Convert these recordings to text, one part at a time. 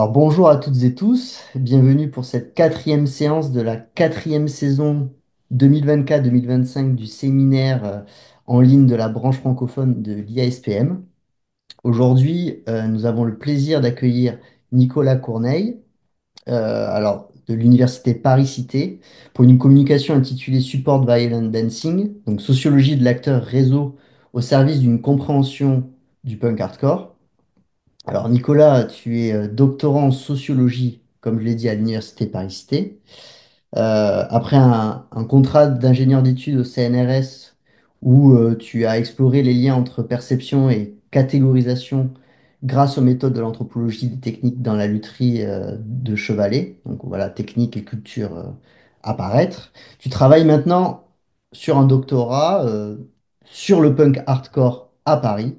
Alors bonjour à toutes et tous, bienvenue pour cette quatrième séance de la quatrième saison 2024-2025 du séminaire en ligne de la branche francophone de l'IASPM. Aujourd'hui, nous avons le plaisir d'accueillir Nicolas Courneille, de l'Université Paris-Cité, pour une communication intitulée Support Violent Dancing, donc sociologie de l'acteur réseau au service d'une compréhension du punk hardcore. Alors Nicolas, tu es doctorant en sociologie, comme je l'ai dit, à l'Université Paris-Cité. Après un contrat d'ingénieur d'études au CNRS où tu as exploré les liens entre perception et catégorisation grâce aux méthodes de l'anthropologie des techniques dans la lutherie de Chevalet. Donc voilà, technique et culture apparaître. Tu travailles maintenant sur un doctorat sur le punk hardcore à Paris.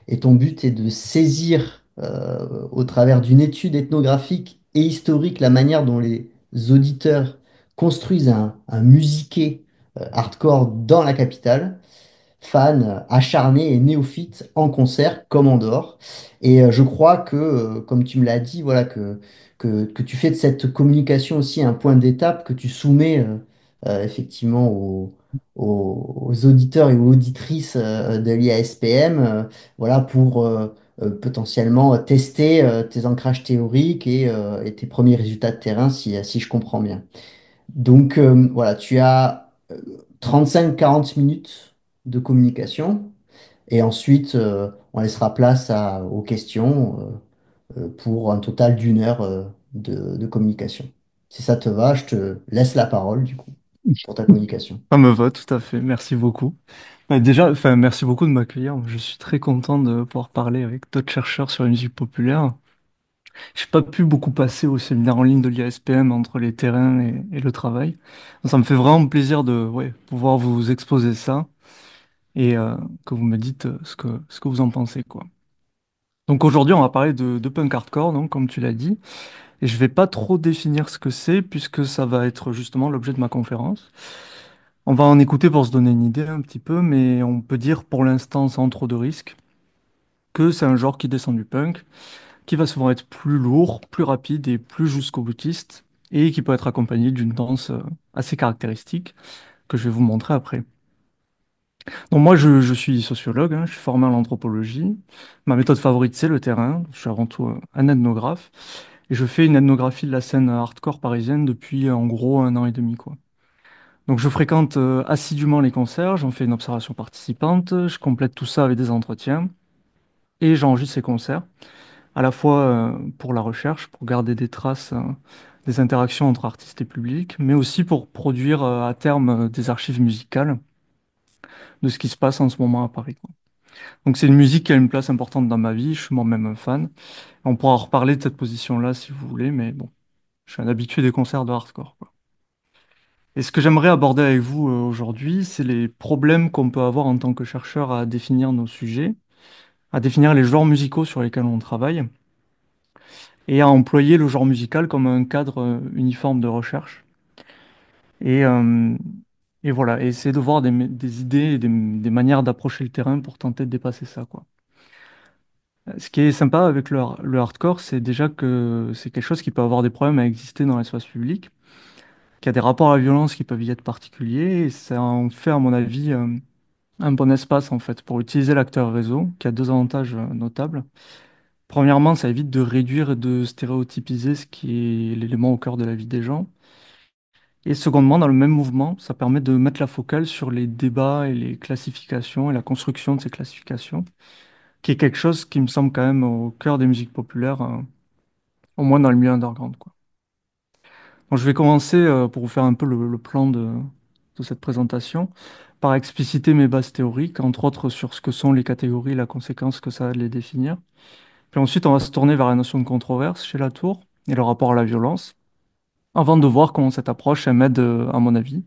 Et ton but est de saisir au travers d'une étude ethnographique et historique la manière dont les auditeurs construisent un musiqué hardcore dans la capitale, fans acharnés et néophytes en concert comme en dehors. Et je crois que, comme tu me l'as dit, voilà, que tu fais de cette communication aussi un point d'étape que tu soumets effectivement aux auditeurs et aux auditrices de l'IASPM, voilà, pour potentiellement tester tes ancrages théoriques et tes premiers résultats de terrain, si je comprends bien. Donc voilà, tu as 35-40 minutes de communication et ensuite on laissera place aux questions pour un total d'une heure de communication. Si ça te va, je te laisse la parole du coup pour ta communication. Ça me va tout à fait, merci beaucoup. Déjà, merci beaucoup de m'accueillir. Je suis très content de pouvoir parler avec d'autres chercheurs sur la musique populaire. J'ai pas pu beaucoup passer au séminaire en ligne de l'IASPM entre les terrains et le travail. Ça me fait vraiment plaisir de pouvoir vous exposer ça et que vous me dites ce que vous en pensez, quoi. Donc aujourd'hui, on va parler de punk hardcore, donc, comme tu l'as dit, et je vais pas trop définir ce que c'est puisque ça va être justement l'objet de ma conférence. On va en écouter pour se donner une idée un petit peu, mais on peut dire pour l'instant sans trop de risques que c'est un genre qui descend du punk, qui va souvent être plus lourd, plus rapide et plus jusqu'au boutiste, et qui peut être accompagné d'une danse assez caractéristique que je vais vous montrer après. Donc moi je suis sociologue, hein, je suis formé en anthropologie. Ma méthode favorite c'est le terrain, je suis avant tout un ethnographe, et je fais une ethnographie de la scène hardcore parisienne depuis en gros un an et demi, quoi. Donc je fréquente assidûment les concerts, j'en fais une observation participante, je complète tout ça avec des entretiens et j'enregistre ces concerts, à la fois pour la recherche, pour garder des traces des interactions entre artistes et public, mais aussi pour produire à terme des archives musicales de ce qui se passe en ce moment à Paris, quoi. Donc c'est une musique qui a une place importante dans ma vie, je suis moi-même un fan. On pourra reparler de cette position-là si vous voulez, mais bon, je suis un habitué des concerts de hardcore, quoi. Et ce que j'aimerais aborder avec vous aujourd'hui, c'est les problèmes qu'on peut avoir en tant que chercheur à définir nos sujets, à définir les genres musicaux sur lesquels on travaille, et à employer le genre musical comme un cadre uniforme de recherche. Et, euh, et voilà, et essayer de voir des idées et des manières d'approcher le terrain pour tenter de dépasser ça, quoi. Ce qui est sympa avec le hardcore, c'est déjà que c'est quelque chose qui peut avoir des problèmes à exister dans l'espace public, qu'il y a des rapports à la violence qui peuvent y être particuliers, et ça en fait, à mon avis, un bon espace en fait pour utiliser l'acteur réseau, qui a deux avantages notables. Premièrement, ça évite de réduire et de stéréotypiser ce qui est l'élément au cœur de la vie des gens. Et secondement, dans le même mouvement, ça permet de mettre la focale sur les débats et les classifications et la construction de ces classifications, qui est quelque chose qui me semble quand même au cœur des musiques populaires, au moins dans le milieu underground, quoi. Donc, je vais commencer pour vous faire un peu le plan de cette présentation par expliciter mes bases théoriques, entre autres sur ce que sont les catégories et la conséquence que ça a de les définir. Puis ensuite, on va se tourner vers la notion de controverse chez Latour et le rapport à la violence, avant de voir comment cette approche elle m'aide, à mon avis,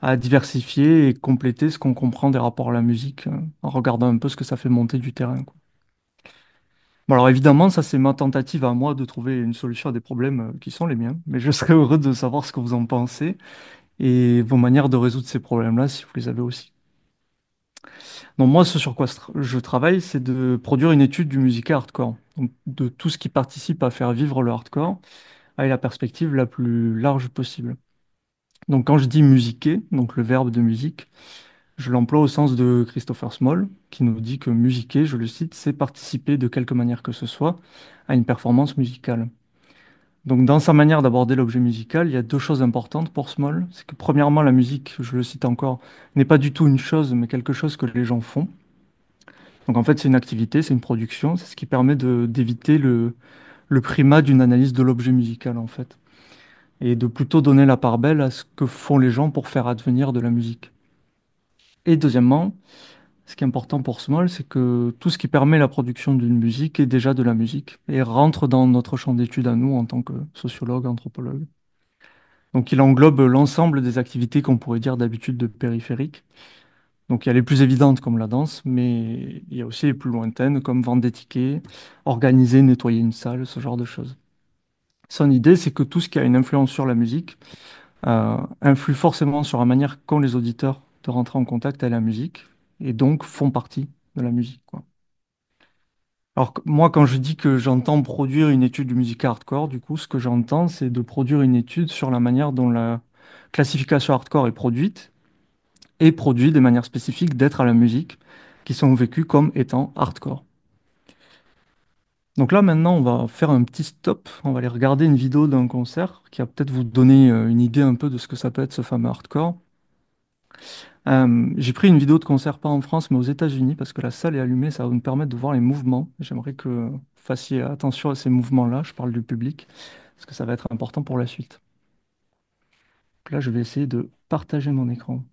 à diversifier et compléter ce qu'on comprend des rapports à la musique, en regardant un peu ce que ça fait monter du terrain, quoi. Bon, alors évidemment, ça c'est ma tentative à moi de trouver une solution à des problèmes qui sont les miens, mais je serais heureux de savoir ce que vous en pensez et vos manières de résoudre ces problèmes-là si vous les avez aussi. Donc moi, ce sur quoi je travaille, c'est de produire une étude du musique hardcore. Donc de tout ce qui participe à faire vivre le hardcore avec la perspective la plus large possible. Donc quand je dis musiquer, donc le verbe de musique, je l'emploie au sens de Christopher Small, qui nous dit que musiquer, je le cite, c'est participer de quelque manière que ce soit à une performance musicale. Donc dans sa manière d'aborder l'objet musical, il y a deux choses importantes pour Small. C'est que premièrement, la musique, je le cite encore, n'est pas du tout une chose, mais quelque chose que les gens font. Donc en fait, c'est une activité, c'est une production, c'est ce qui permet d'éviter le primat d'une analyse de l'objet musical, en fait, et de plutôt donner la part belle à ce que font les gens pour faire advenir de la musique. Et deuxièmement, ce qui est important pour Small, c'est que tout ce qui permet la production d'une musique est déjà de la musique et rentre dans notre champ d'étude à nous en tant que sociologue, anthropologue. Donc il englobe l'ensemble des activités qu'on pourrait dire d'habitude de périphériques. Donc il y a les plus évidentes comme la danse, mais il y a aussi les plus lointaines comme vendre des tickets, organiser, nettoyer une salle, ce genre de choses. Son idée, c'est que tout ce qui a une influence sur la musique influe forcément sur la manière qu'ont les auditeurs de rentrer en contact avec la musique et donc font partie de la musique, quoi. Alors moi, quand je dis que j'entends produire une étude de musique hardcore, du coup, ce que j'entends, c'est de produire une étude sur la manière dont la classification hardcore est produite et produit de manière spécifique d'être à la musique qui sont vécues comme étant hardcore. Donc là, maintenant, on va faire un petit stop. On va aller regarder une vidéo d'un concert qui va peut-être vous donner une idée un peu de ce que ça peut être ce fameux hardcore. J'ai pris une vidéo de concert pas en France, mais aux États-Unis, parce que la salle est allumée, ça va nous permettre de voir les mouvements. J'aimerais que vous fassiez attention à ces mouvements-là. Je parle du public, parce que ça va être important pour la suite. Donc là, je vais essayer de partager mon écran.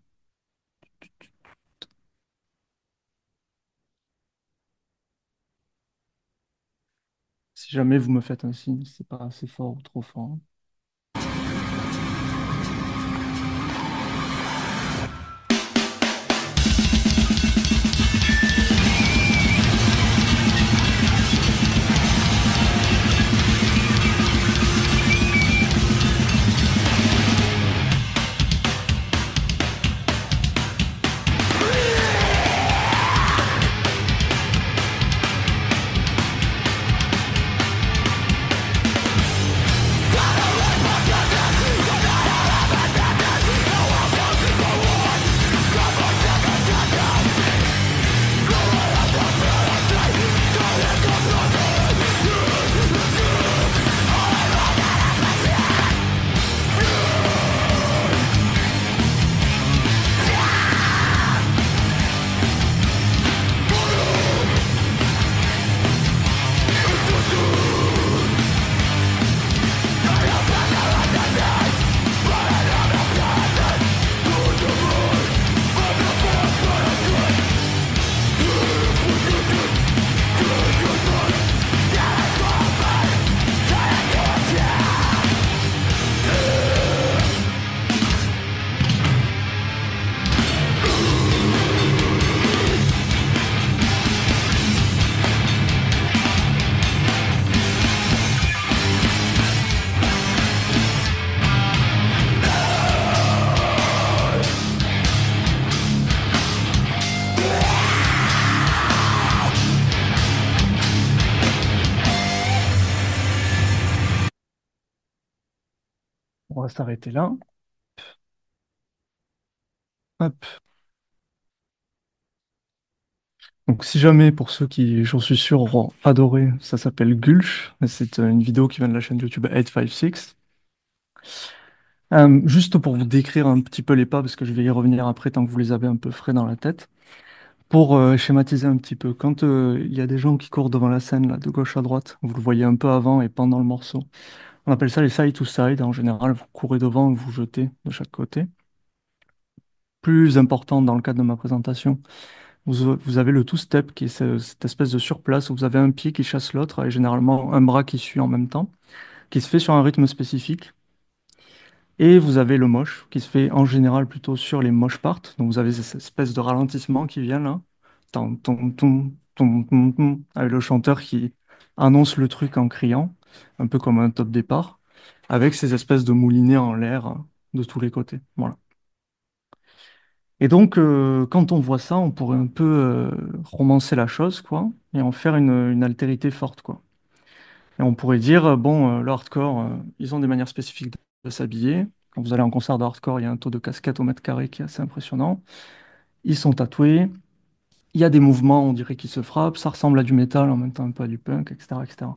Si jamais vous me faites un signe, c'est pas assez fort ou trop fort. On va s'arrêter là. Hop. Donc, si jamais, pour ceux qui, j'en suis sûr, auront adoré, ça s'appelle Gulch. C'est une vidéo qui vient de la chaîne YouTube 856. Juste pour vous décrire un petit peu les pas, parce que je vais y revenir après tant que vous les avez un peu frais dans la tête. Pour schématiser un petit peu, quand il y a des gens qui courent devant la scène, là, de gauche à droite, vous le voyez un peu avant et pendant le morceau. On appelle ça les side to side. En général, vous courez devant et vous jetez de chaque côté. Plus important dans le cadre de ma présentation, vous avez le two-step qui est cette espèce de surplace où vous avez un pied qui chasse l'autre et généralement un bras qui suit en même temps, qui se fait sur un rythme spécifique. Et vous avez le mosh qui se fait en général plutôt sur les mosh parts. Donc vous avez cette espèce de ralentissement qui vient là. Tom, tom, tom, tom, tom, tom, avec le chanteur qui annonce le truc en criant, un peu comme un top départ, avec ces espèces de moulinets en l'air de tous les côtés. Voilà. Et donc, quand on voit ça, on pourrait un peu romancer la chose, quoi, et en faire une altérité forte, quoi. Et on pourrait dire, bon, le hardcore, ils ont des manières spécifiques de s'habiller. Quand vous allez en concert de hardcore, il y a un taux de casquette au mètre carré qui est assez impressionnant. Ils sont tatoués, il y a des mouvements, on dirait qu'ils se frappent, ça ressemble à du métal, en même temps un peu à du punk, etc., etc.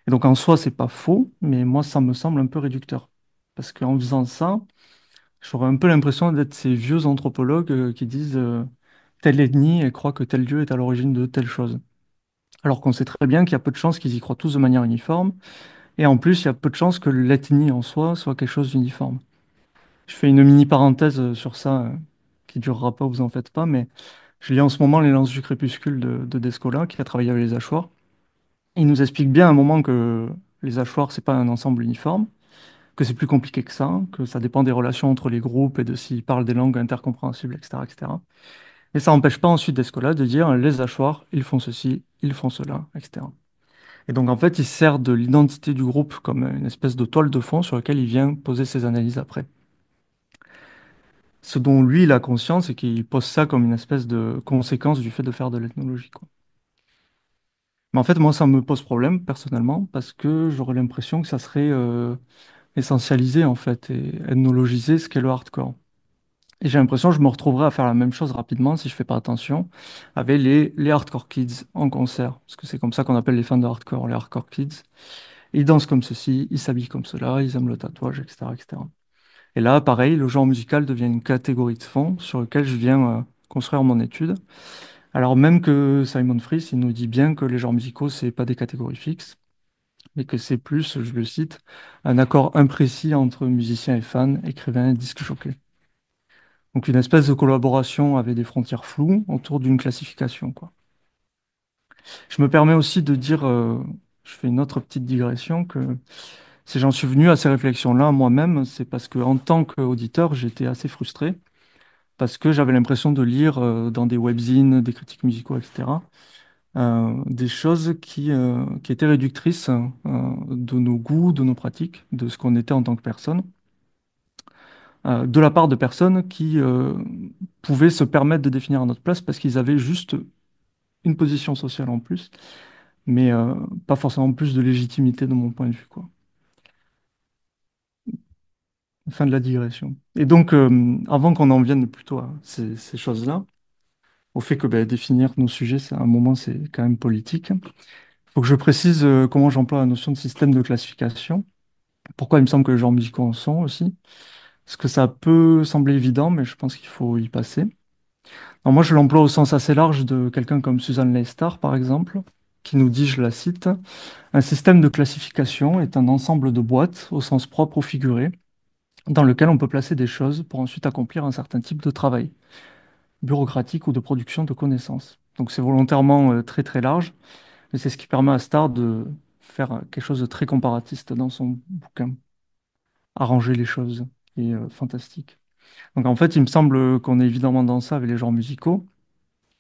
Et donc en soi, c'est pas faux, mais moi, ça me semble un peu réducteur. Parce qu'en faisant ça, j'aurais un peu l'impression d'être ces vieux anthropologues qui disent telle ethnie et croient que tel lieu est à l'origine de telle chose. Alors qu'on sait très bien qu'il y a peu de chances qu'ils y croient tous de manière uniforme. Et en plus, il y a peu de chances que l'ethnie en soi soit quelque chose d'uniforme. Je fais une mini parenthèse sur ça qui durera pas, vous en faites pas, mais je lis en ce moment Les Lances du Crépuscule de Descola, qui a travaillé avec les Hachoirs. Il nous explique bien à un moment que les Hachoirs, c'est pas un ensemble uniforme, que c'est plus compliqué que ça, que ça dépend des relations entre les groupes et de s'ils parlent des langues intercompréhensibles, etc., etc. Et ça n'empêche pas ensuite Descola de dire les Hachoirs, ils font ceci, ils font cela, etc. Et donc en fait, il sert de l'identité du groupe comme une espèce de toile de fond sur laquelle il vient poser ses analyses après. Ce dont lui, il a conscience, c'est qu'il pose ça comme une espèce de conséquence du fait de faire de l'ethnologie, quoi. Mais en fait, moi, ça me pose problème, personnellement, parce que j'aurais l'impression que ça serait essentialiser, en fait, et ethnologiser ce qu'est le hardcore. Et j'ai l'impression que je me retrouverai à faire la même chose rapidement si je fais pas attention avec les hardcore kids en concert. Parce que c'est comme ça qu'on appelle les fans de hardcore, les hardcore kids. Ils dansent comme ceci, ils s'habillent comme cela, ils aiment le tatouage, etc., etc. Et là, pareil, le genre musical devient une catégorie de fond sur lequel je viens construire mon étude. Alors même que Simon Fries, il nous dit bien que les genres musicaux, c'est pas des catégories fixes, mais que c'est plus, je le cite, un accord imprécis entre musiciens et fans, écrivains et disques jockeys. Donc une espèce de collaboration avec des frontières floues autour d'une classification, quoi. Je me permets aussi de dire, je fais une autre petite digression, que si j'en suis venu à ces réflexions-là moi-même, c'est parce que en tant qu'auditeur, j'étais assez frustré parce que j'avais l'impression de lire dans des webzines, des critiques musicaux, etc., des choses qui étaient réductrices de nos goûts, de nos pratiques, de ce qu'on était en tant que personne, de la part de personnes qui pouvaient se permettre de définir à notre place parce qu'ils avaient juste une position sociale en plus, mais pas forcément plus de légitimité de mon point de vue, quoi. Fin de la digression. Et donc, avant qu'on en vienne plutôt à ces choses-là, au fait que ben, définir nos sujets, c'est à un moment, c'est quand même politique. Il faut que je précise comment j'emploie la notion de système de classification. Pourquoi il me semble que les genres musicaux en sont aussi. Parce que ça peut sembler évident, mais je pense qu'il faut y passer. Alors moi, je l'emploie au sens assez large de quelqu'un comme Suzanne Leistar, par exemple, qui nous dit, je la cite, un système de classification est un ensemble de boîtes, au sens propre ou figuré, dans lequel on peut placer des choses pour ensuite accomplir un certain type de travail, bureaucratique ou de production de connaissances. Donc c'est volontairement très très large, mais c'est ce qui permet à Starr de faire quelque chose de très comparatiste dans son bouquin, arranger les choses, qui est fantastique. Donc en fait, il me semble qu'on est évidemment dans ça avec les genres musicaux.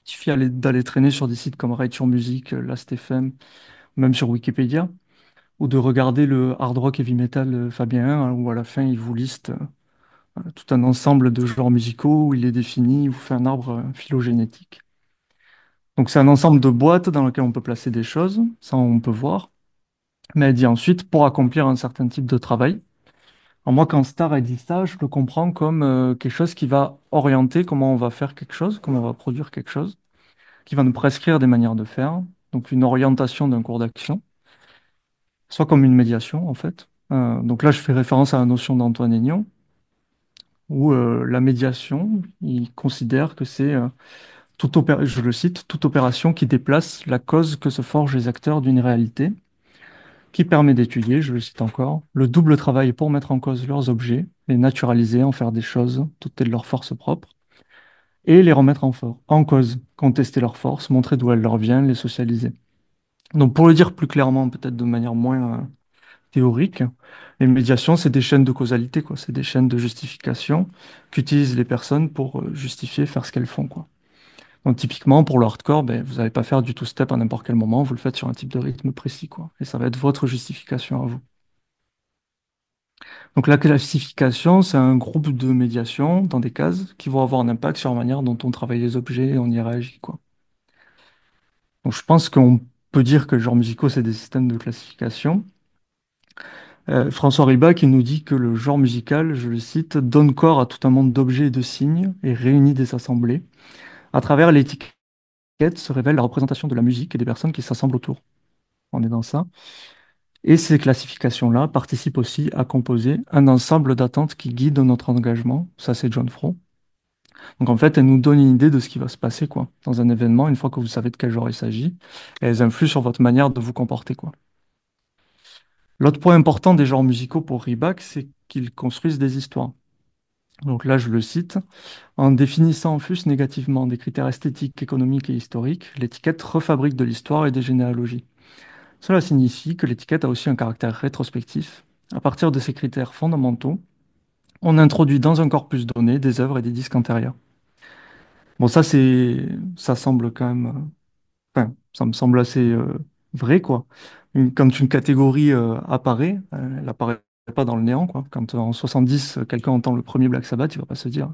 Il suffit d'aller traîner sur des sites comme Rate Your Music, Last.fm, même sur Wikipédia, ou de regarder le hard rock heavy metal Fabien 1, hein, où à la fin il vous liste tout un ensemble de genres musicaux, où il les définit, il vous fait un arbre phylogénétique. Donc c'est un ensemble de boîtes dans lequel on peut placer des choses, ça on peut voir, mais elle dit ensuite pour accomplir un certain type de travail. Alors moi quand Star a dit ça, je le comprends comme quelque chose qui va orienter comment on va faire quelque chose, comment on va produire quelque chose, qui va nous prescrire des manières de faire, donc une orientation d'un cours d'action, soit comme une médiation en fait. Donc là je fais référence à la notion d'Antoine Aignan, où la médiation, il considère que c'est je le cite, toute opération qui déplace la cause que se forgent les acteurs d'une réalité, qui permet d'étudier, je le cite encore, le double travail pour mettre en cause leurs objets, les naturaliser, en faire des choses, toutes de leur force propre, et les remettre en cause, contester leurs forces, montrer d'où elles leur viennent, les socialiser. Donc pour le dire plus clairement, peut-être de manière moins théorique, les médiations, c'est des chaînes de causalité, quoi. C'est des chaînes de justification qu'utilisent les personnes pour justifier faire ce qu'elles font, quoi. Donc typiquement pour le hardcore, ben, vous n'allez pas faire du two-step à n'importe quel moment, vous le faites sur un type de rythme précis, quoi. Et ça va être votre justification à vous. Donc la classification, c'est un groupe de médiation dans des cases qui vont avoir un impact sur la manière dont on travaille les objets et on y réagit, quoi. Donc je pense qu'on peut dire que les genres musicaux, c'est des systèmes de classification. François Ribac, il nous dit que le genre musical, je le cite, donne corps à tout un monde d'objets et de signes et réunit des assemblées. À travers l'étiquette se révèle la représentation de la musique et des personnes qui s'assemblent autour. On est dans ça. Et ces classifications-là participent aussi à composer un ensemble d'attentes qui guident notre engagement. Ça, c'est John Fro. Donc en fait, elles nous donnent une idée de ce qui va se passer quoi, dans un événement, une fois que vous savez de quel genre il s'agit. Et elles influent sur votre manière de vous comporter, quoi. L'autre point important des genres musicaux pour Reebok, c'est qu'ils construisent des histoires. Donc là, je le cite, en définissant en fus négativement des critères esthétiques, économiques et historiques, l'étiquette refabrique de l'histoire et des généalogies. Cela signifie que l'étiquette a aussi un caractère rétrospectif. À partir de ces critères fondamentaux, on introduit dans un corpus donné des œuvres et des disques antérieurs. Bon, ça semble quand même, enfin, ça me semble assez vrai, quoi. Quand une catégorie apparaît, elle apparaît pas dans le néant, quoi. Quand en 70, quelqu'un entend le premier Black Sabbath, il va pas se dire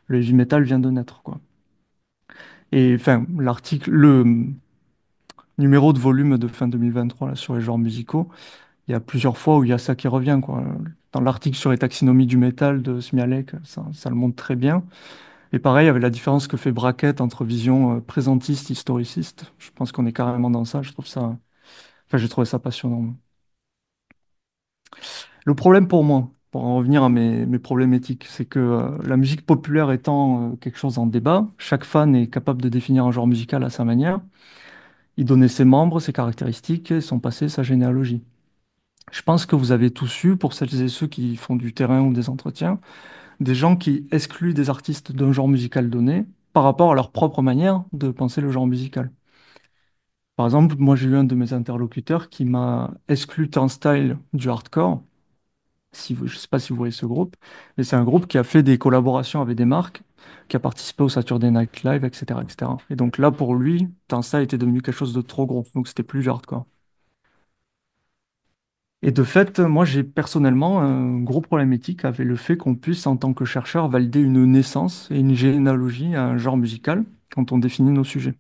le heavy metal vient de naître, quoi. Et enfin, le numéro de volume de fin 2023 là, sur les genres musicaux, il y a plusieurs fois où il y a ça qui revient, quoi. Dans l'article sur les taxonomies du métal de Smialek, ça le montre très bien. Et pareil, avec la différence que fait Brackett entre vision présentiste, historiciste, je pense qu'on est carrément dans ça. Je trouve ça, enfin, j'ai trouvé ça passionnant. Le problème pour moi, pour en revenir à mes problèmes éthiques, c'est que la musique populaire étant quelque chose en débat, chaque fan est capable de définir un genre musical à sa manière, y donner ses membres, ses caractéristiques, son passé, sa généalogie. Je pense que vous avez tous eu, pour celles et ceux qui font du terrain ou des entretiens, des gens qui excluent des artistes d'un genre musical donné par rapport à leur propre manière de penser le genre musical. Par exemple, moi j'ai eu un de mes interlocuteurs qui m'a exclu Turnstile du hardcore. Je ne sais pas si vous voyez ce groupe, mais c'est un groupe qui a fait des collaborations avec des marques, qui a participé au Saturday Night Live, etc., etc. Et donc là, pour lui, Turnstile était devenu quelque chose de trop gros, donc c'était plus du hardcore. Et de fait, moi j'ai personnellement un gros problème éthique avec le fait qu'on puisse, en tant que chercheur, valider une naissance et une généalogie à un genre musical quand on définit nos sujets.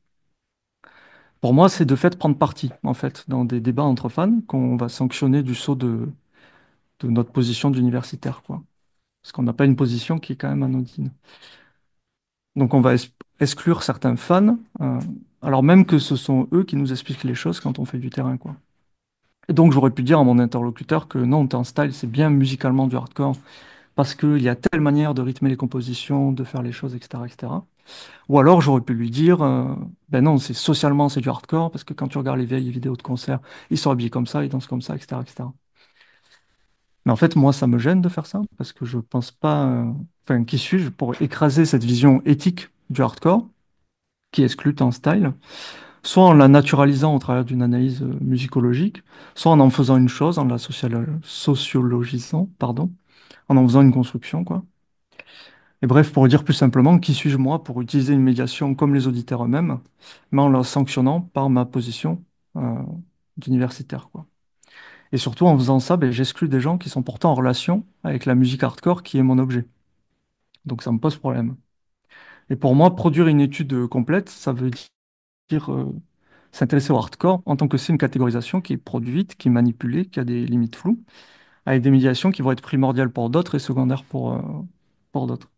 Pour moi, c'est de fait prendre parti, en fait, dans des débats entre fans qu'on va sanctionner du sceau de notre position d'universitaire, quoi. Parce qu'on n'a pas une position qui est quand même anodine. Donc on va exclure certains fans, alors même que ce sont eux qui nous expliquent les choses quand on fait du terrain, quoi. Et donc j'aurais pu dire à mon interlocuteur que non, Turn Style, c'est bien musicalement du hardcore, parce qu'il y a telle manière de rythmer les compositions, de faire les choses, etc., etc. Ou alors j'aurais pu lui dire, ben non, c'est socialement c'est du hardcore, parce que quand tu regardes les vieilles vidéos de concert, ils sont habillés comme ça, ils dansent comme ça, etc., etc. Mais en fait, moi, ça me gêne de faire ça, parce que je pense pas, enfin, qui suis-je pour écraser cette vision éthique du hardcore, qui exclut un style, soit en la naturalisant au travers d'une analyse musicologique, soit en faisant une chose, en la sociologisant, pardon, en faisant une construction, quoi. Et bref, pour dire plus simplement, qui suis-je moi pour utiliser une médiation comme les auditeurs eux-mêmes, mais en la sanctionnant par ma position euh, d'universitaire, quoi. Et surtout, en faisant ça, ben, j'exclus des gens qui sont pourtant en relation avec la musique hardcore qui est mon objet. Donc ça me pose problème. Et pour moi, produire une étude complète, ça veut dire s'intéresser au hardcore en tant que c'est une catégorisation qui est produite, qui est manipulée, qui a des limites floues, avec des médiations qui vont être primordiales pour d'autres et secondaires pour d'autres.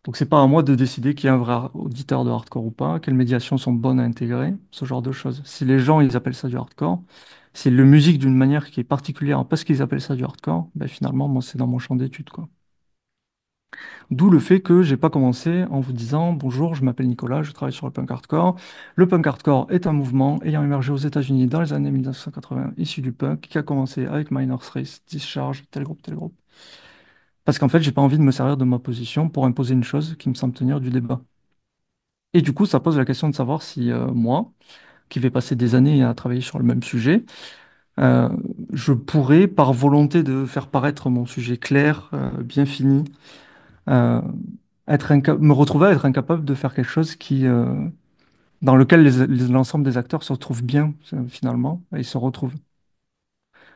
Donc c'est pas à moi de décider qui est un vrai auditeur de hardcore ou pas, quelles médiations sont bonnes à intégrer, ce genre de choses. Si les gens ils appellent ça du hardcore, c'est le musique d'une manière qui est particulière parce qu'ils appellent ça du hardcore, ben finalement moi c'est dans mon champ d'études quoi. D'où le fait que j'ai pas commencé en vous disant bonjour, je m'appelle Nicolas, je travaille sur le punk hardcore. Le punk hardcore est un mouvement ayant émergé aux États-Unis dans les années 1980, issu du punk, qui a commencé avec Minor Threat, Discharge, tel groupe, tel groupe. Parce qu'en fait, j'ai pas envie de me servir de ma position pour imposer une chose qui me semble tenir du débat. Et du coup, ça pose la question de savoir si moi, qui vais passer des années à travailler sur le même sujet, euh, je pourrais, par volonté de faire paraître mon sujet clair, bien fini, euh, me retrouver à être incapable de faire quelque chose dans lequel l'ensemble des acteurs se retrouvent bien, finalement, et se retrouvent.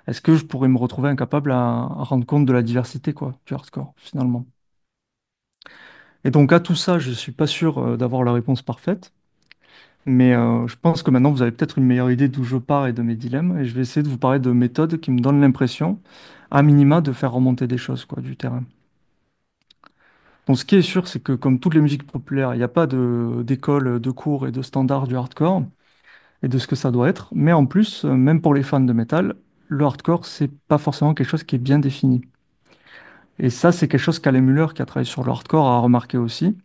est-ce que je pourrais me retrouver incapable à rendre compte de la diversité, quoi, du hardcore, finalement? Et donc, à tout ça, je suis pas sûr d'avoir la réponse parfaite, mais je pense que maintenant, vous avez peut-être une meilleure idée d'où je pars et de mes dilemmes, et je vais essayer de vous parler de méthodes qui me donnent l'impression, à minima, de faire remonter des choses, quoi, du terrain. Donc, ce qui est sûr, c'est que comme toutes les musiques populaires, il n'y a pas d'école, de cours et de standards du hardcore et de ce que ça doit être. Mais en plus, même pour les fans de métal, le hardcore, c'est pas forcément quelque chose qui est bien défini. Et ça, c'est quelque chose qu'Alain Muller, qui a travaillé sur le hardcore, a remarqué aussi,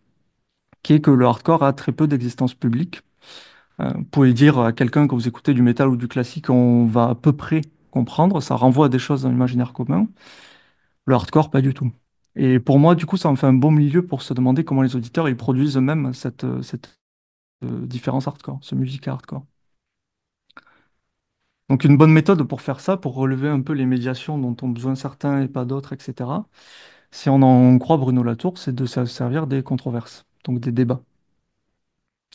qui est que le hardcore a très peu d'existence publique. Vous pouvez dire à quelqu'un quand vous écoutez du métal ou du classique, on va à peu près comprendre, ça renvoie à des choses dans l'imaginaire commun. Le hardcore, pas du tout. Et pour moi, du coup, ça en fait un bon milieu pour se demander comment les auditeurs ils produisent eux-mêmes cette différence hardcore, ce musique hardcore. Donc une bonne méthode pour faire ça, pour relever un peu les médiations dont ont besoin certains et pas d'autres, etc. Si on en croit Bruno Latour, c'est de se servir des controverses, donc des débats.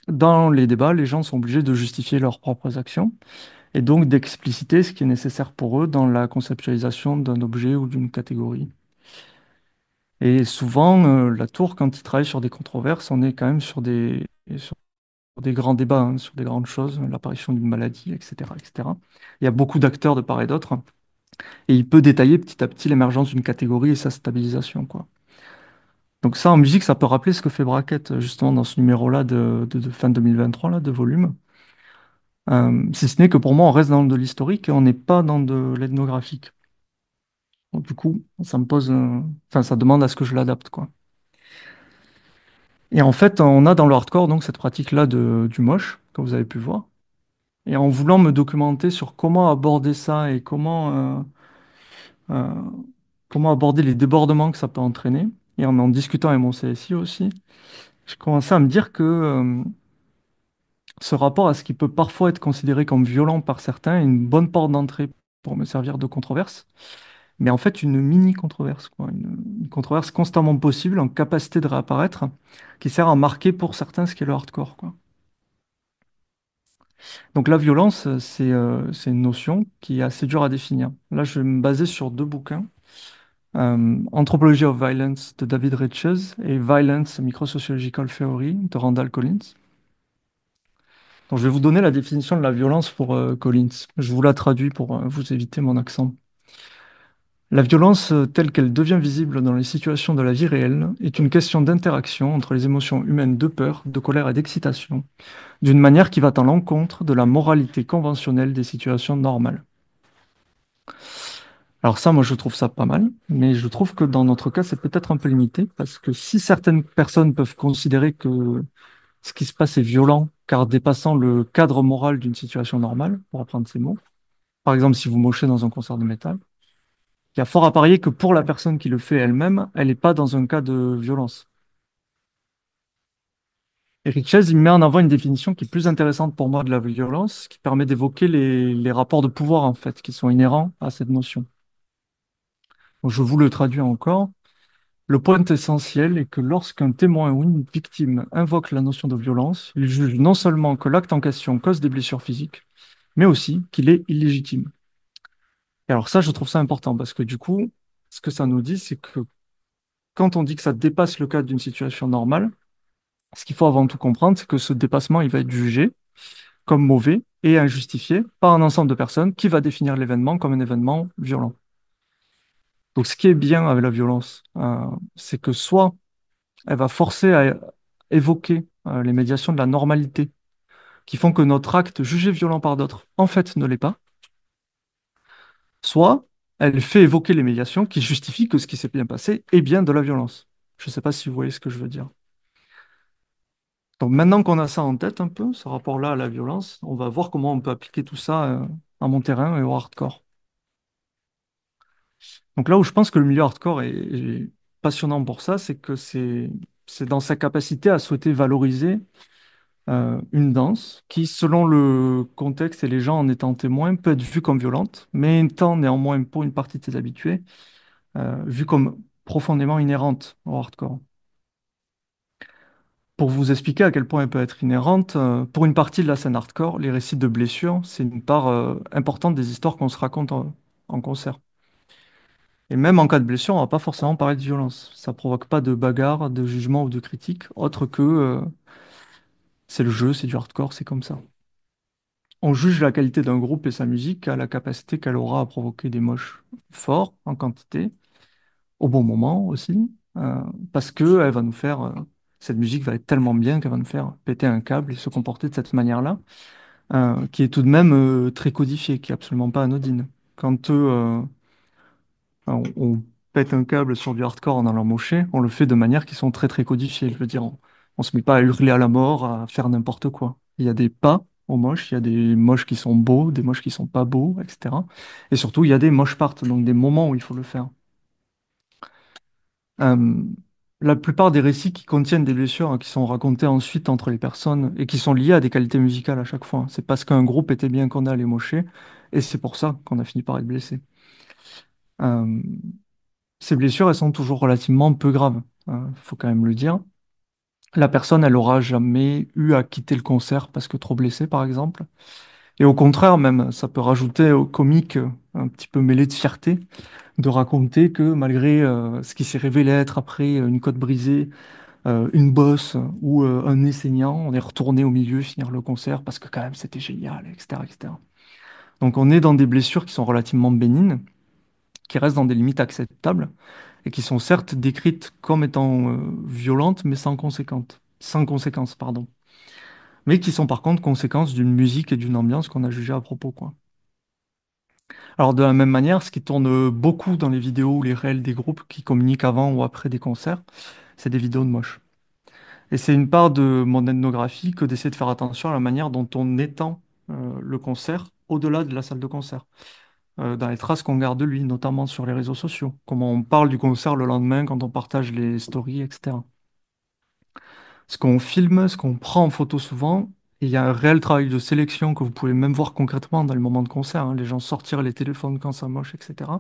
Dans les débats, les gens sont obligés de justifier leurs propres actions et donc d'expliciter ce qui est nécessaire pour eux dans la conceptualisation d'un objet ou d'une catégorie. Et souvent, Latour, quand il travaille sur des controverses, on est quand même sur des grands débats, hein, sur des grandes choses, l'apparition d'une maladie, etc., etc. Il y a beaucoup d'acteurs de part et d'autre. Et il peut détailler petit à petit l'émergence d'une catégorie et sa stabilisation, quoi. Donc ça, en musique, ça peut rappeler ce que fait Braquette, justement, dans ce numéro-là de fin 2023, là, de volume. Si ce n'est que pour moi, on reste dans de l'historique et on n'est pas dans de l'ethnographique. Donc, du coup, ça me pose... Enfin, ça demande à ce que je l'adapte, quoi. Et en fait, on a dans le hardcore, donc, cette pratique-là du mosh, comme vous avez pu voir. Et en voulant me documenter sur comment aborder ça et euh, comment aborder les débordements que ça peut entraîner, et en discutant avec mon CSI aussi, je commençais à me dire que ce rapport à ce qui peut parfois être considéré comme violent par certains est une bonne porte d'entrée pour me servir de controverse, mais en fait une mini-controverse, quoi, une controverse constamment possible, en capacité de réapparaître, qui sert à marquer pour certains ce qu'est le hardcore, quoi. Donc la violence, c'est une notion qui est assez dure à définir. Là, je vais me baser sur deux bouquins. Anthropology of Violence de David Riches et Violence, Microsociological Theory de Randall Collins. Donc, je vais vous donner la définition de la violence pour Collins. Je vous la traduis pour vous éviter mon accent. La violence, telle qu'elle devient visible dans les situations de la vie réelle, est une question d'interaction entre les émotions humaines de peur, de colère et d'excitation, d'une manière qui va à l'encontre de la moralité conventionnelle des situations normales. Alors ça, moi, je trouve ça pas mal, mais je trouve que dans notre cas, c'est peut-être un peu limité, parce que si certaines personnes peuvent considérer que ce qui se passe est violent, car dépassant le cadre moral d'une situation normale, pour reprendre ces mots, par exemple si vous mochez dans un concert de métal, il y a fort à parier que pour la personne qui le fait elle-même, elle n'est pas dans un cas de violence. Eric Chase, il met en avant une définition qui est plus intéressante pour moi de la violence, qui permet d'évoquer les rapports de pouvoir, en fait, qui sont inhérents à cette notion. Donc, je vous le traduis encore. Le point essentiel est que lorsqu'un témoin ou une victime invoque la notion de violence, il juge non seulement que l'acte en question cause des blessures physiques, mais aussi qu'il est illégitime. Et alors ça, je trouve ça important parce que du coup, ce que ça nous dit, c'est que quand on dit que ça dépasse le cadre d'une situation normale, ce qu'il faut avant tout comprendre, c'est que ce dépassement, il va être jugé comme mauvais et injustifié par un ensemble de personnes qui va définir l'événement comme un événement violent. Donc ce qui est bien avec la violence, c'est que soit elle va forcer à évoquer les médiations de la normalité qui font que notre acte jugé violent par d'autres, en fait, ne l'est pas. Soit elle fait évoquer les médiations qui justifient que ce qui s'est bien passé est bien de la violence. Je ne sais pas si vous voyez ce que je veux dire. Donc maintenant qu'on a ça en tête un peu, ce rapport-là à la violence, on va voir comment on peut appliquer tout ça à mon terrain et au hardcore. Donc là où je pense que le milieu hardcore est passionnant pour ça, c'est que c'est dans sa capacité à souhaiter valoriser une danse qui, selon le contexte et les gens en étant témoins, peut être vue comme violente, mais étant néanmoins pour une partie de ses habitués, vue comme profondément inhérente au hardcore. Pour vous expliquer à quel point elle peut être inhérente, pour une partie de la scène hardcore, les récits de blessures, c'est une part importante des histoires qu'on se raconte. en concert. Et même en cas de blessure, on va pas forcément parler de violence. Ça provoque pas de bagarre, de jugement ou de critique, autre que c'est le jeu, c'est du hardcore, c'est comme ça. On juge la qualité d'un groupe et sa musique à la capacité qu'elle aura à provoquer des moches forts en quantité, au bon moment aussi, euh, parce que elle va nous faire, cette musique va être tellement bien qu'elle va nous faire péter un câble et se comporter de cette manière-là, qui est tout de même très codifiée, qui est absolument pas anodine. Quand on pète un câble sur du hardcore en allant mocher, on le fait de manière qui sont très très codifiées. Je veux dire, on se met pas à hurler à la mort, à faire n'importe quoi. Il y a des pas aux moches, il y a des moches qui sont beaux, des moches qui sont pas beaux, etc. Et surtout, il y a des moches parts, donc des moments où il faut le faire. Euh, la plupart des récits qui contiennent des blessures qui sont racontées ensuite entre les personnes et qui sont liées à des qualités musicales à chaque fois. C'est parce qu'un groupe était bien qu'on a les mocher, et c'est pour ça qu'on a fini par être blessé. Euh, Ces blessures, elles sont toujours relativement peu graves, faut quand même le dire. La personne, elle aura jamais eu à quitter le concert parce que trop blessée, par exemple. Et au contraire, même, ça peut rajouter au comique un petit peu mêlé de fierté de raconter que malgré ce qui s'est révélé être après une côte brisée, une bosse ou un nez saignant, on est retourné au milieu finir le concert parce que quand même c'était génial, etc., etc. Donc on est dans des blessures qui sont relativement bénignes, qui restent dans des limites acceptables et qui sont certes décrites comme étant violentes, mais sans conséquence, pardon. Mais qui sont par contre conséquences d'une musique et d'une ambiance qu'on a jugées à propos, quoi. Alors de la même manière, ce qui tourne beaucoup dans les vidéos ou les réels des groupes qui communiquent avant ou après des concerts, c'est des vidéos de moches. Et c'est une part de mon ethnographie que d'essayer de faire attention à la manière dont on étend le concert au-delà de la salle de concert. Dans les traces qu'on garde de lui, notamment sur les réseaux sociaux. Comment on parle du concert le lendemain quand on partage les stories, etc. Ce qu'on filme, ce qu'on prend en photo souvent, et il y a un réel travail de sélection que vous pouvez même voir concrètement dans les moments de concert, hein, les gens sortir les téléphones quand ça moche, etc.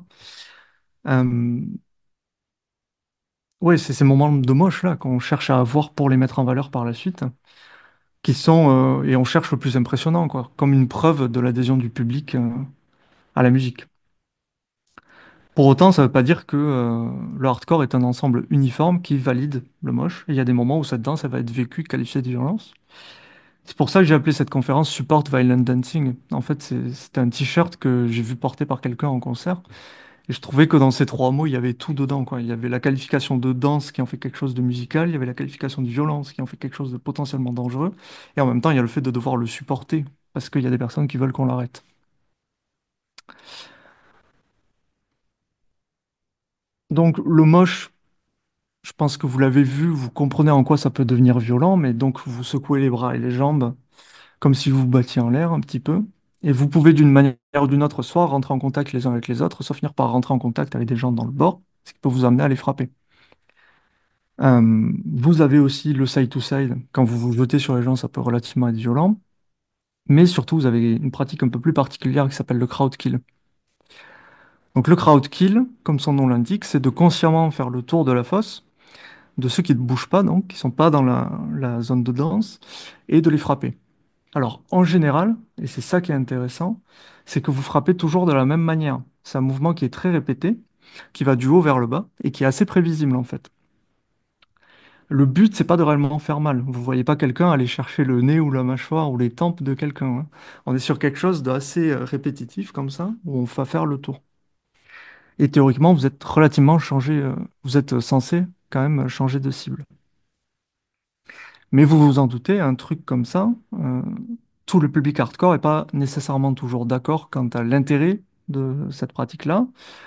Euh, ouais, c'est ces moments de moche là qu'on cherche à avoir pour les mettre en valeur par la suite, qui sont, et on cherche le plus impressionnant, quoi, comme une preuve de l'adhésion du public à la musique. Pour autant, ça ne veut pas dire que le hardcore est un ensemble uniforme qui valide le moche. Il y a des moments où cette danse elle va être vécue, qualifiée de violence. C'est pour ça que j'ai appelé cette conférence Support Violent Dancing. En fait, c'était un t-shirt que j'ai vu porter par quelqu'un en concert. Et je trouvais que dans ces trois mots, il y avait tout dedans, quoi. Il y avait la qualification de danse qui en fait quelque chose de musical, il y avait la qualification de violence qui en fait quelque chose de potentiellement dangereux. Et en même temps, il y a le fait de devoir le supporter, parce qu'il y a des personnes qui veulent qu'on l'arrête. Donc le moche, je pense que vous l'avez vu, vous comprenez en quoi ça peut devenir violent, mais donc vous secouez les bras et les jambes comme si vous vous battiez en l'air un petit peu. Et vous pouvez d'une manière ou d'une autre soit rentrer en contact les uns avec les autres, soit finir par rentrer en contact avec des gens dans le bord, ce qui peut vous amener à les frapper. Vous avez aussi le side-to-side. Quand vous vous jetez sur les gens, ça peut relativement être violent. Mais surtout, vous avez une pratique un peu plus particulière qui s'appelle le crowd kill. Donc le crowd kill, comme son nom l'indique, c'est de consciemment faire le tour de la fosse de ceux qui ne bougent pas, donc, qui sont pas dans la zone de danse, et de les frapper. Alors, en général, et c'est ça qui est intéressant, c'est que vous frappez toujours de la même manière. C'est un mouvement qui est très répété, qui va du haut vers le bas, et qui est assez prévisible, en fait. Le but, c'est pas de réellement faire mal. Vous voyez pas quelqu'un aller chercher le nez ou la mâchoire ou les tempes de quelqu'un, hein. On est sur quelque chose d'assez répétitif, comme ça, où on va faire le tour. Et théoriquement, vous êtes relativement changé, vous êtes censé quand même changer de cible. Mais vous vous en doutez, un truc comme ça, tout le public hardcore n'est pas nécessairement toujours d'accord quant à l'intérêt de cette pratique-là,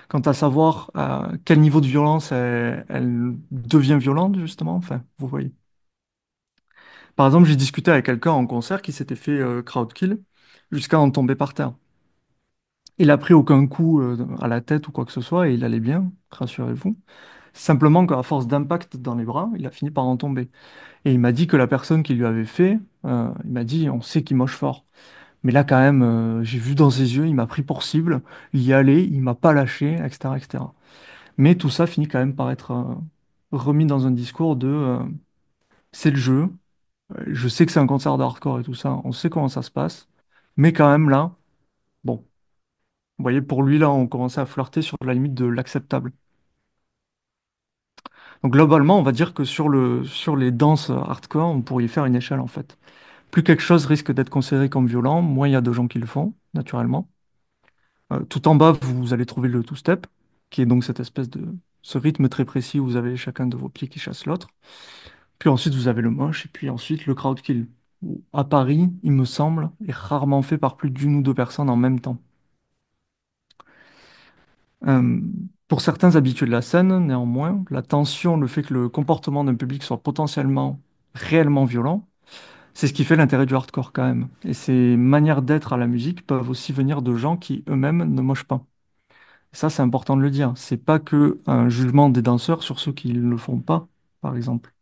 quant à savoir à quel niveau de violence elle devient violente, justement. Enfin, vous voyez. Par exemple, j'ai discuté avec quelqu'un en concert qui s'était fait crowd kill jusqu'à en tomber par terre. Il a pris aucun coup à la tête ou quoi que ce soit et il allait bien, rassurez-vous. Simplement qu'à force d'impact dans les bras, il a fini par en tomber. Et il m'a dit que la personne qui lui avait fait, il m'a dit, on sait qu'il moche fort. Mais là, quand même, j'ai vu dans ses yeux, il m'a pris pour cible, il y allait, il m'a pas lâché, etc., etc. Mais tout ça finit quand même par être remis dans un discours de c'est le jeu, je sais que c'est un concert de hardcore et tout ça, on sait comment ça se passe, mais quand même là, bon, Vous voyez, pour lui, là, on commençait à flirter sur la limite de l'acceptable. Donc globalement, on va dire que sur les danses hardcore, on pourrait y faire une échelle en fait. Plus quelque chose risque d'être considéré comme violent, moins il y a de gens qui le font, naturellement. Tout en bas, vous allez trouver le two-step, qui est donc cette espèce de ce rythme très précis où vous avez chacun de vos pieds qui chasse l'autre. Puis ensuite, vous avez le mosh, et puis ensuite le crowd kill. Où, à Paris, il me semble, est rarement fait par plus d'une ou deux personnes en même temps. Euh, pour certains habitués de la scène, néanmoins, la tension, le fait que le comportement d'un public soit potentiellement réellement violent, c'est ce qui fait l'intérêt du hardcore quand même. Et ces manières d'être à la musique peuvent aussi venir de gens qui eux-mêmes ne mochent pas. Ça, c'est important de le dire. C'est pas que un jugement des danseurs sur ceux qui ne le font pas, par exemple.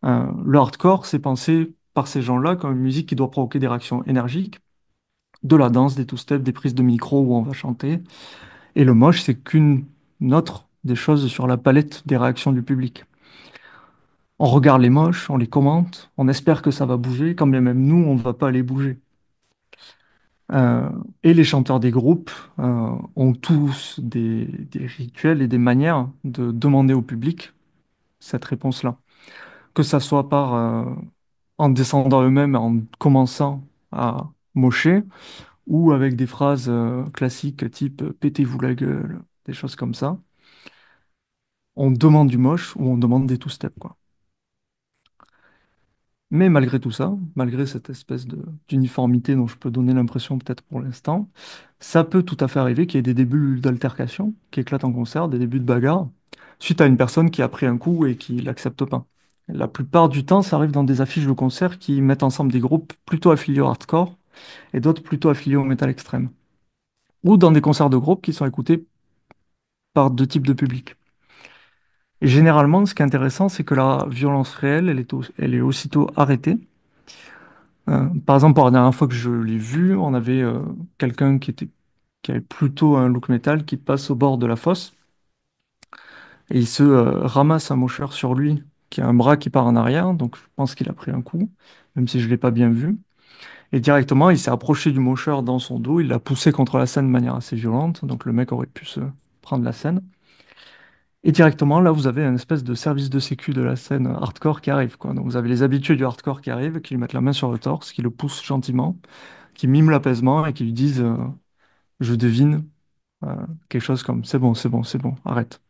Le hardcore, c'est pensé par ces gens-là comme une musique qui doit provoquer des réactions énergiques, de la danse, des two-steps, des prises de micro où on va chanter. Et le moche, c'est qu'une autre des choses sur la palette des réactions du public. On regarde les moches, on les commente, on espère que ça va bouger, quand bien même nous, on ne va pas les bouger. Euh, et les chanteurs des groupes ont tous des rituels et des manières de demander au public cette réponse-là. Que ça soit en descendant eux-mêmes, en commençant à mocher, ou avec des phrases classiques type pétez-vous la gueule, des choses comme ça. On demande du moche ou on demande des two-step, quoi. Mais malgré tout ça, malgré cette espèce d'uniformité dont je peux donner l'impression peut-être pour l'instant, ça peut tout à fait arriver qu'il y ait des débuts d'altercation qui éclatent en concert, des débuts de bagarre, suite à une personne qui a pris un coup et qui l'accepte pas. La plupart du temps, ça arrive dans des affiches de concert qui mettent ensemble des groupes plutôt affiliés au hardcore et d'autres plutôt affiliés au metal extrême. Ou dans des concerts de groupe qui sont écoutés par deux types de publics. Et généralement, ce qui est intéressant, c'est que la violence réelle, elle est aussitôt arrêtée. Par exemple, pour la dernière fois que je l'ai vu, on avait quelqu'un qui avait plutôt un look métal qui passe au bord de la fosse et il se ramasse un mocheur sur lui qui a un bras qui part en arrière, donc je pense qu'il a pris un coup, même si je ne l'ai pas bien vu. Et directement, il s'est approché du mocheur dans son dos, il l'a poussé contre la scène de manière assez violente, donc le mec aurait pu se prendre la scène. Et directement, là, vous avez un espèce de service de sécu de la scène hardcore qui arrive, quoi. Donc vous avez les habitués du hardcore qui arrivent, qui lui mettent la main sur le torse, qui le poussent gentiment, qui miment l'apaisement et qui lui disent je devine quelque chose comme c'est bon, c'est bon, c'est bon, arrête.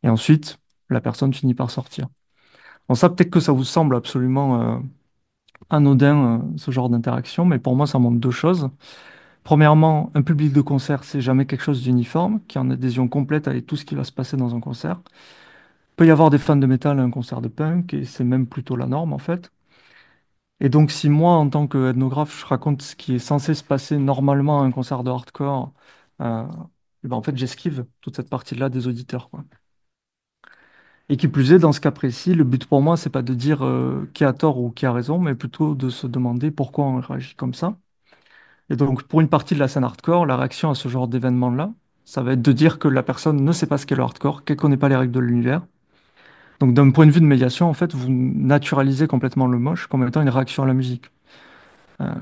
Et ensuite, la personne finit par sortir. Bon, ça, peut-être que ça vous semble absolument anodin, ce genre d'interaction, mais pour moi, ça montre deux choses. Premièrement, un public de concert, c'est jamais quelque chose d'uniforme, qui est en adhésion complète avec tout ce qui va se passer dans un concert. Il peut y avoir des fans de métal à un concert de punk, et c'est même plutôt la norme, en fait. Et donc, si moi, en tant qu'ethnographe, je raconte ce qui est censé se passer normalement à un concert de hardcore, euh, et ben, en fait, j'esquive toute cette partie-là des auditeurs, quoi. Et qui plus est, dans ce cas précis, le but pour moi, c'est pas de dire qui a tort ou qui a raison, mais plutôt de se demander pourquoi on réagit comme ça. Et donc, pour une partie de la scène hardcore, la réaction à ce genre d'événement-là, ça va être de dire que la personne ne sait pas ce qu'est le hardcore, qu'elle connaît pas les règles de l'univers. Donc, d'un point de vue de médiation, en fait, vous naturalisez complètement le moche comme étant une réaction à la musique.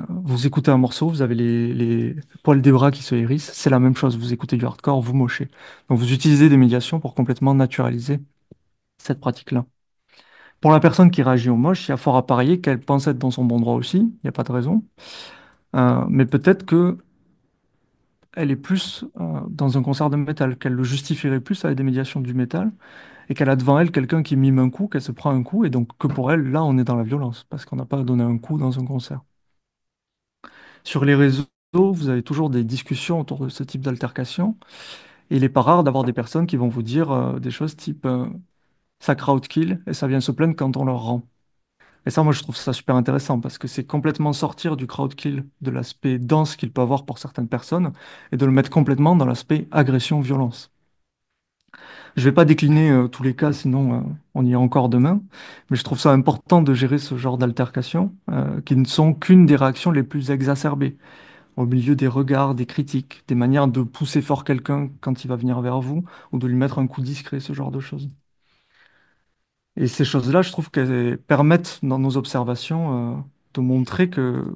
Vous écoutez un morceau, vous avez les poils des bras qui se hérissent, c'est la même chose. Vous écoutez du hardcore, vous mochez. Donc, vous utilisez des médiations pour complètement naturaliser cette pratique-là. Pour la personne qui réagit au moche, il y a fort à parier qu'elle pense être dans son bon droit aussi, il n'y a pas de raison. Mais peut-être que elle est plus dans un concert de métal, qu'elle le justifierait plus avec des médiations du métal, et qu'elle a devant elle quelqu'un qui mime un coup, qu'elle se prend un coup, et donc que pour elle, là, on est dans la violence, parce qu'on n'a pas donné un coup dans un concert. Sur les réseaux, vous avez toujours des discussions autour de ce type d'altercation, et il n'est pas rare d'avoir des personnes qui vont vous dire des choses type ça crowdkill, et ça vient se plaindre quand on leur rend. Et ça, moi, je trouve ça super intéressant parce que c'est complètement sortir du crowdkill, de l'aspect danse qu'il peut avoir pour certaines personnes, et de le mettre complètement dans l'aspect agression-violence. Je vais pas décliner tous les cas, sinon on y est encore demain, mais je trouve ça important de gérer ce genre d'altercations qui ne sont qu'une des réactions les plus exacerbées, au milieu des regards, des critiques, des manières de pousser fort quelqu'un quand il va venir vers vous, ou de lui mettre un coup discret, ce genre de choses. Et ces choses-là, je trouve qu'elles permettent, dans nos observations, de montrer que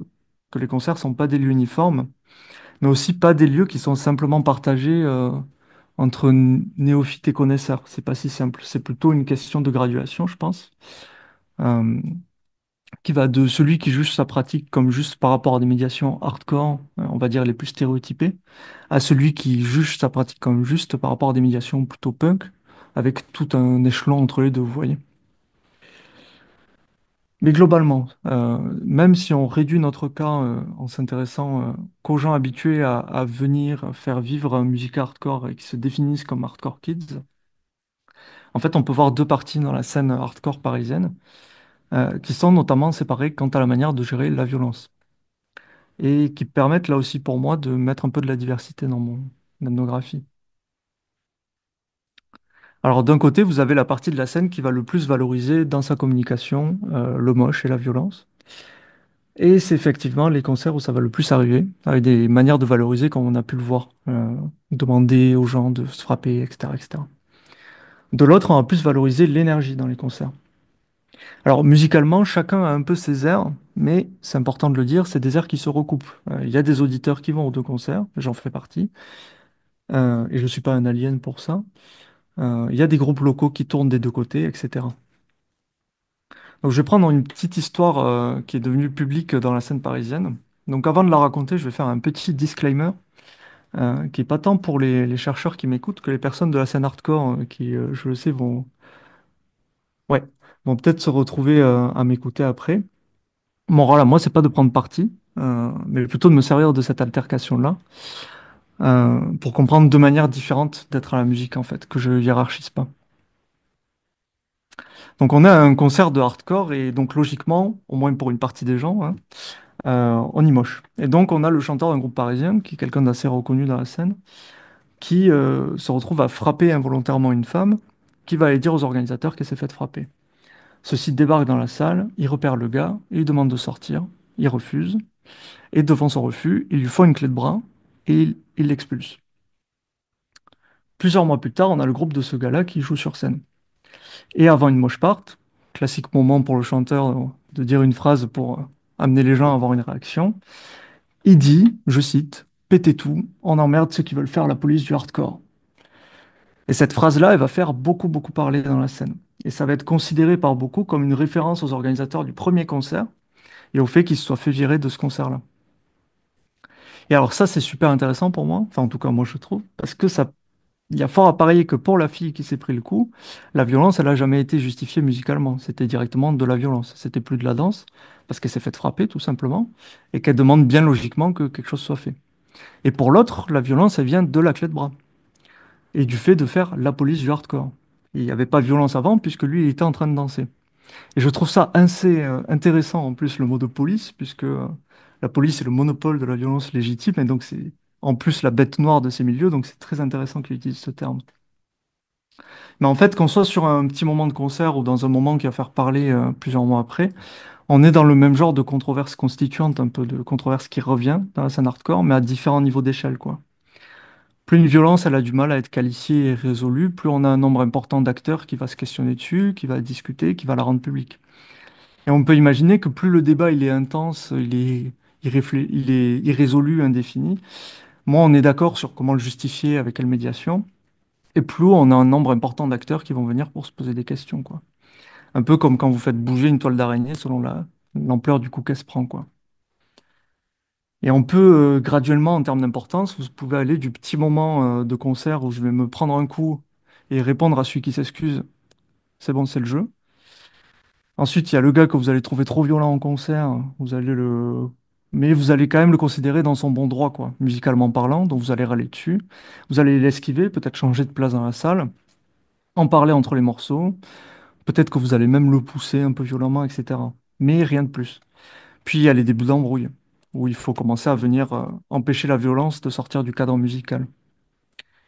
les concerts sont pas des lieux uniformes, mais aussi pas des lieux qui sont simplement partagés entre néophytes et connaisseurs. C'est pas si simple. C'est plutôt une question de graduation, je pense, euh, qui va de celui qui juge sa pratique comme juste par rapport à des médiations hardcore, on va dire les plus stéréotypées, à celui qui juge sa pratique comme juste par rapport à des médiations plutôt punk, avec tout un échelon entre les deux, vous voyez. Mais globalement, même si on réduit notre cas en s'intéressant qu'aux gens habitués à venir faire vivre une musique hardcore et qui se définissent comme hardcore kids, en fait, on peut voir deux parties dans la scène hardcore parisienne qui sont notamment séparées quant à la manière de gérer la violence et qui permettent là aussi pour moi de mettre un peu de la diversité dans mon ethnographie. Alors d'un côté, vous avez la partie de la scène qui va le plus valoriser dans sa communication le moche et la violence. Et c'est effectivement les concerts où ça va le plus arriver, avec des manières de valoriser comme on a pu le voir, demander aux gens de se frapper, etc., etc. De l'autre, on va plus valoriser l'énergie dans les concerts. Alors musicalement, chacun a un peu ses airs, mais c'est important de le dire, c'est des airs qui se recoupent. Il y a des auditeurs qui vont aux deux concerts, j'en fais partie, et je ne suis pas un alien pour ça. Il y a des groupes locaux qui tournent des deux côtés, etc. Donc je vais prendre une petite histoire qui est devenue publique dans la scène parisienne. Donc avant de la raconter, je vais faire un petit disclaimer qui est pas tant pour les chercheurs qui m'écoutent que les personnes de la scène hardcore qui, je le sais, ouais, vont peut-être se retrouver à m'écouter après. Mon rôle à moi, c'est pas de prendre parti, mais plutôt de me servir de cette altercation-là pour comprendre deux manières différentes d'être à la musique, en fait, que je hiérarchise pas. Donc on a un concert de hardcore et donc logiquement, au moins pour une partie des gens, hein, on y moche. Et donc on a le chanteur d'un groupe parisien, qui est quelqu'un d'assez reconnu dans la scène, qui se retrouve à frapper involontairement une femme, qui va aller dire aux organisateurs qu'elle s'est faite frapper. Ceux-ci débarquent dans la salle, ils repèrent le gars, et ils demandent de sortir, il refuse, et devant son refus, il lui faut une clé de bras, et il l'expulse. Plusieurs mois plus tard, on a le groupe de ce gars-là qui joue sur scène. Et avant une moche part, classique moment pour le chanteur de dire une phrase pour amener les gens à avoir une réaction, il dit, je cite, pétez tout, on emmerde ceux qui veulent faire la police du hardcore. Et cette phrase-là, elle va faire beaucoup, beaucoup parler dans la scène. Et ça va être considéré par beaucoup comme une référence aux organisateurs du premier concert et au fait qu'ils se soient fait virer de ce concert-là. Et alors ça, c'est super intéressant pour moi, enfin en tout cas moi je trouve, parce que ça, il y a fort à parier que pour la fille qui s'est pris le coup, la violence, elle n'a jamais été justifiée musicalement. C'était directement de la violence. C'était plus de la danse, parce qu'elle s'est faite frapper tout simplement, et qu'elle demande bien logiquement que quelque chose soit fait. Et pour l'autre, la violence, elle vient de la clé de bras. Et du fait de faire la police du hardcore. Il n'y avait pas de violence avant, puisque lui, il était en train de danser. Et je trouve ça assez intéressant, en plus, le mot de police, puisque la police est le monopole de la violence légitime, et donc c'est en plus la bête noire de ces milieux, donc c'est très intéressant qu'il utilise ce terme. Mais en fait, qu'on soit sur un petit moment de concert ou dans un moment qui va faire parler plusieurs mois après, on est dans le même genre de controverse constituante, un peu de controverse qui revient dans la scène hardcore, mais à différents niveaux d'échelle, quoi. Plus une violence, elle a du mal à être qualifiée et résolue, plus on a un nombre important d'acteurs qui va se questionner dessus, qui va discuter, qui va la rendre publique. Et on peut imaginer que plus le débat il est intense, il est irrésolu, indéfini, moins on est d'accord sur comment le justifier, avec quelle médiation, et plus on a un nombre important d'acteurs qui vont venir pour se poser des questions, quoi. Un peu comme quand vous faites bouger une toile d'araignée selon l'ampleur du coup qu'elle se prend, quoi. Et on peut graduellement, en termes d'importance, vous pouvez aller du petit moment de concert où je vais me prendre un coup et répondre à celui qui s'excuse, c'est bon, c'est le jeu. Ensuite, il y a le gars que vous allez trouver trop violent en concert, mais vous allez quand même le considérer dans son bon droit, quoi, musicalement parlant, donc vous allez râler dessus. Vous allez l'esquiver, peut-être changer de place dans la salle, en parler entre les morceaux, peut-être que vous allez même le pousser un peu violemment, etc. Mais rien de plus. Puis il y a les débuts d'embrouille, où il faut commencer à venir empêcher la violence de sortir du cadre musical.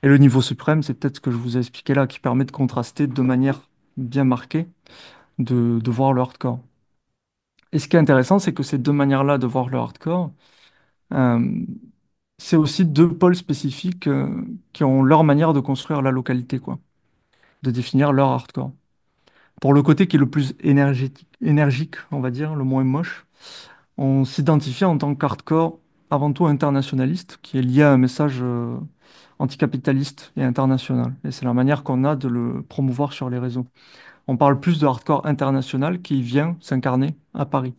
Et le niveau suprême, c'est peut-être ce que je vous ai expliqué là, qui permet de contraster de manière bien marquée, de voir le hardcore. Et ce qui est intéressant, c'est que ces deux manières-là de voir le hardcore, euh, c'est aussi deux pôles spécifiques qui ont leur manière de construire la localité, quoi, de définir leur hardcore. Pour le côté qui est le plus énergique, on va dire, le moins moche, on s'identifie en tant qu'hardcore avant tout internationaliste, qui est lié à un message anticapitaliste et international. Et c'est la manière qu'on a de le promouvoir sur les réseaux. On parle plus de hardcore international qui vient s'incarner à Paris.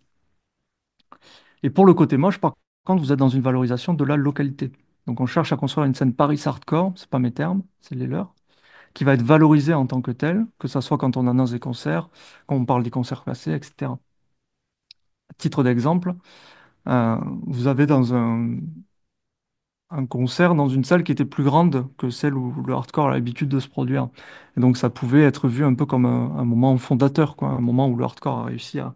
Et pour le côté moche, par contre, vous êtes dans une valorisation de la localité. Donc on cherche à construire une scène Paris hardcore, c'est pas mes termes, c'est les leurs, qui va être valorisée en tant que telle, que ça soit quand on annonce des concerts, quand on parle des concerts passés, etc. À titre d'exemple, euh, vous avez dans un concert dans une salle qui était plus grande que celle où le hardcore a l'habitude de se produire. Et donc ça pouvait être vu un peu comme un moment fondateur, quoi, un moment où le hardcore a réussi à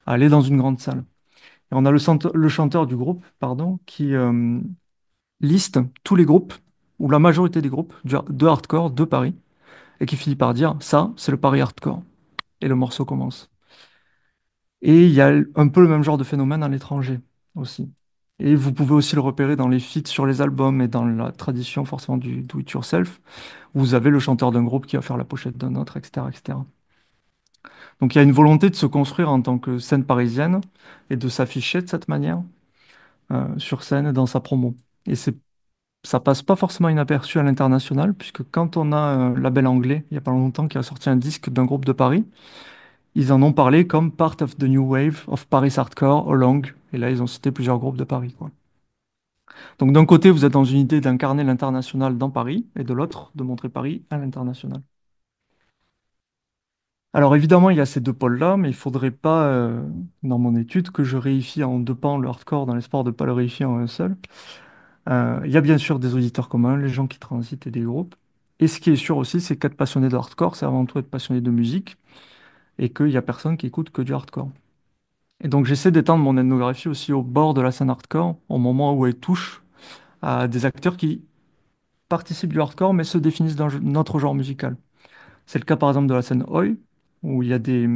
aller dans une grande salle. Et on a le chanteur du groupe, pardon, qui liste tous les groupes, ou la majorité des groupes de hardcore de Paris, et qui finit par dire, ça, c'est le Paris hardcore. Et le morceau commence. Et il y a un peu le même genre de phénomène à l'étranger aussi. Et vous pouvez aussi le repérer dans les feats sur les albums et dans la tradition forcément du do it yourself. Vous avez le chanteur d'un groupe qui va faire la pochette d'un autre, etc., etc. Donc il y a une volonté de se construire en tant que scène parisienne et de s'afficher de cette manière sur scène dans sa promo. Et ça passe pas forcément inaperçu à l'international, puisque quand on a un label anglais, il y a pas longtemps, qui a sorti un disque d'un groupe de Paris, ils en ont parlé comme part of the new wave of Paris hardcore along. Et là, ils ont cité plusieurs groupes de Paris, quoi. Donc d'un côté, vous êtes dans une idée d'incarner l'international dans Paris, et de l'autre, de montrer Paris à l'international. Alors évidemment, il y a ces deux pôles-là, mais il faudrait pas, dans mon étude, que je réifie en deux pans le hardcore dans l'espoir de ne pas le réifier en un seul. Il y a bien sûr des auditeurs communs, les gens qui transitent et des groupes. Et ce qui est sûr aussi, c'est qu'être passionné de hardcore, c'est avant tout être passionné de musique, et qu'il y a personne qui écoute que du hardcore. Et donc j'essaie d'étendre mon ethnographie aussi au bord de la scène hardcore, au moment où elle touche à des acteurs qui participent du hardcore, mais se définissent d'un autre genre musical. C'est le cas par exemple de la scène Oi, où il y a des,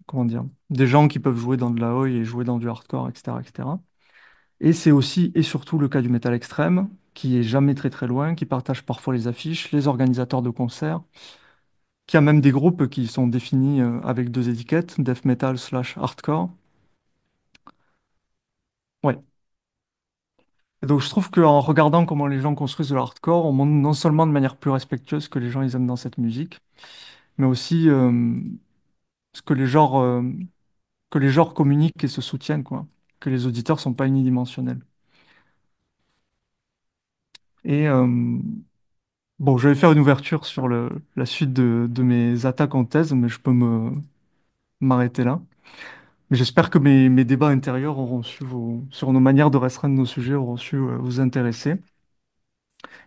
comment dire, des gens qui peuvent jouer dans de la Oi et jouer dans du hardcore, etc., etc. Et c'est aussi et surtout le cas du métal extrême, qui est jamais très très loin, qui partage parfois les affiches, les organisateurs de concerts, qui a même des groupes qui sont définis avec deux étiquettes, death metal slash hardcore. Ouais. Et donc je trouve qu'en regardant comment les gens construisent de l'hardcore, on montre non seulement de manière plus respectueuse que les gens ils aiment dans cette musique, mais aussi ce que les genres communiquent et se soutiennent, quoi. Que les auditeurs sont pas unidimensionnels. Et bon, je vais faire une ouverture sur la suite de mes attaques en thèse, mais je peux m'arrêter là. Mais j'espère que mes débats intérieurs auront su sur nos manières de restreindre nos sujets auront su vous intéresser.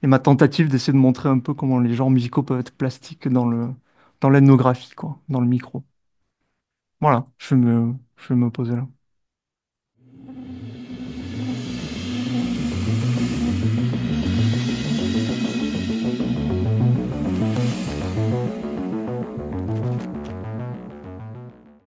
Et ma tentative d'essayer de montrer un peu comment les genres musicaux peuvent être plastiques dans l'ethnographie, quoi, dans le micro. Voilà, je vais me poser là.